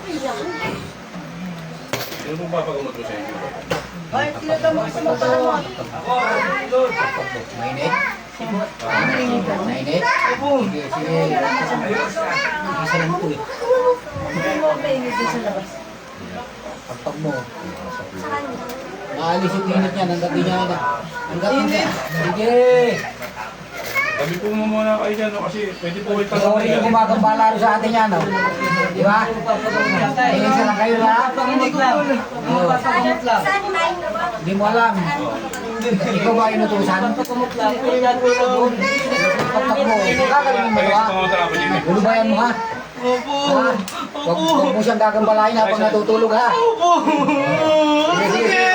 Sino pong papagamot mo sa inyo? Ay, tinatama sa mga palamot. Mainit? Mainit? Sige, sige. Isa lang ito eh. Hindi mo painit din sa labas. Pagpag mo. Naalis yung init niya, hanggat di niya na. Hanggat di niya. Sige. Sabi po mo muna kayo dyan, no? Kasi pwede po kayo Ikaw rin yung gumagambala rin sa atin yan, no? Di ba? Tingin lang kayo, ha? Hindi ko lang. Papagamot lang. Hindi mo alam. Ikaw ba inutusan? Papagamot lang. Pagpag mo. Gagalingin mo, ha? Gulubayan mo, ha? Opo. Ha? Huwag mo siyang gagambalain habang natutulog, ha? Opo. Sige, sige.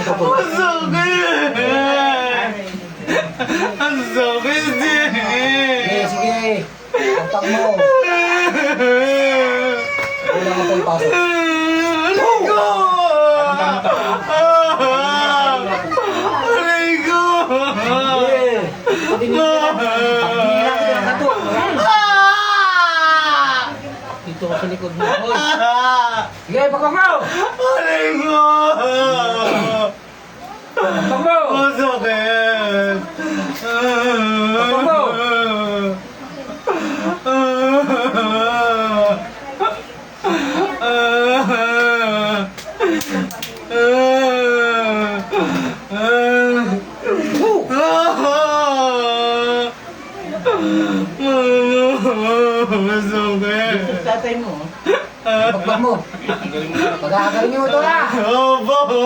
Pagpag mo. Ang sakit! Ang sakit din! Sige, sige. Pagpag mo. Wala mo tayo pasok. Aray ko! Aray ko! Hindi nila na to. Dito ka sa likod mo. Hoy. Sige, pagpag mo. Aray ko! Pagpag mo. Ang sakit! Pagpag mo. Tatay mo. Pagpag mo. Pag-aagaling mo ito, ha? Opo!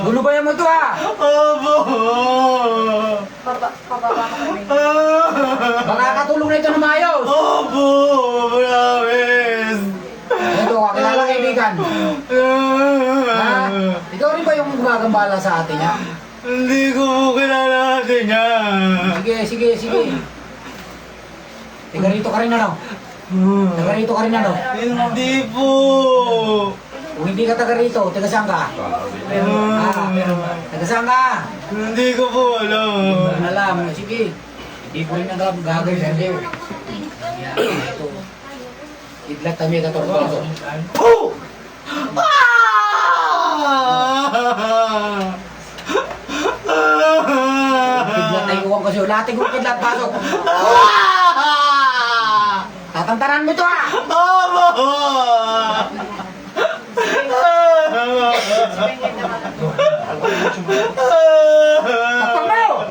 Gulubayan mo ito, ha? Opo! Pababa ka kami. Makakatulong na ito na maayos. Opo! Promise! Ito, kakilala kaibigan. Ha? Ikaw rin ba yung gumagambala sa atin, ha? Hindi ko po kilala natin yan. Sige, sige, sige. Taga rito ka rin, ano? Taga rito ka rin, ano? Hindi po. Kung hindi ka taga rito, taga saan ka? Taga saan ka? Hindi ko po alam. Alam, sige. Hindi ko rin alam, gagawin sa iyo. Yan, ito. Idlat kami ka ito. Oh! Idlat na iuwang kasi. Lating kong idlat, pasok. Tatantaran mo ito, ha? Opo! Pagpag mo!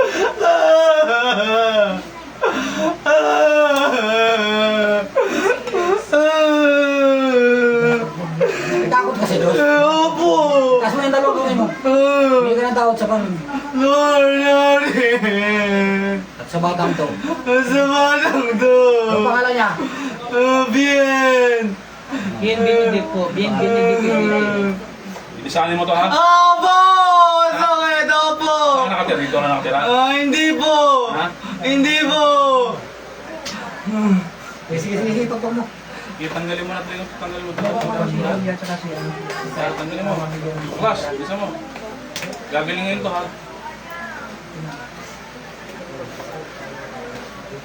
Takot kasi doon. Opo! Taas mo yung dalawang mo. Hindi ka ng takot sa pang... Nangyari! At sa batang to. Sa batang to! Ang pangalan niya? Bien! Bien Benedict po. Bien Benedict. Bilisanin mo to, ha? Opo! Sakit! Opo! Saan nakatira? Dito na nakatira? Hindi po! Ha? Hindi po! Sige, sige, sige, pagpag mo. Sige, tanggalin mo na ito. Tanggalin mo ito. Tanggalin mo. Class, bisa mo. Gagalingin to, ha?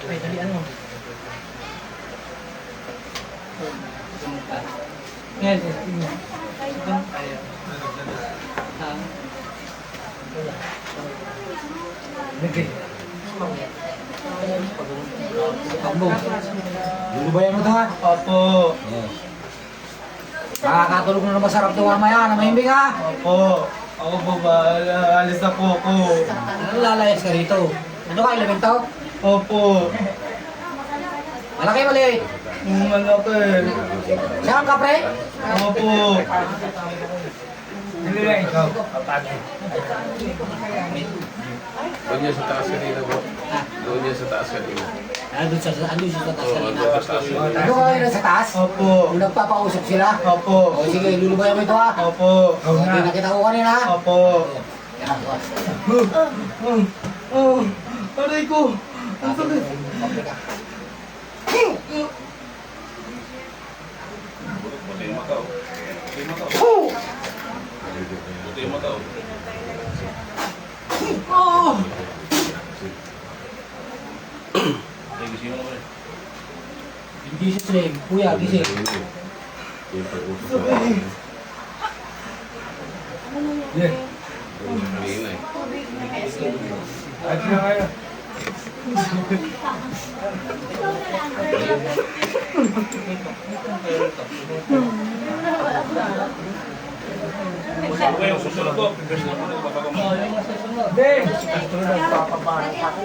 Ay, dalian mo. Ngayon, tingnan. Okay. Pagpag mo. Lulubayan mo ito, ha? Opo! Makakatulog na naman sarap ito mamaya. Namahimik, ha? Opo! Ako po ba? Alis na po ako. Ano lalayas ka rito? Ano ka, elemento? Opo! Malaki, maliit. Malaki. Saan ka, pre? Opo! Doon niya sa taas kanina bro. Doon niya sa taas kanina. Andun siya sa taas Oo, kanina. doon sa taas. Ano ka kayo sa taas? Opo! Kung nagpapausap sila? Opo! O sige, lulubayan mo ito, ha? Opo! Okay, nakita ko kanina, ha? Opo! Yan, bukas. Aray ko! Ang sakit! Buti yung mata, oh. Buti yung mata, oh. Buti yung mata, oh. Oh! Ay, gising mo naman eh. Jesus name. Kuya, gising. Yung pag-usap natin. Yeah. Kanina eh. Ako yung susunod ko. Prepare na po na papagamot. Oh, yung nasa sunod. Hindi. Ito na nagpapapanak ako.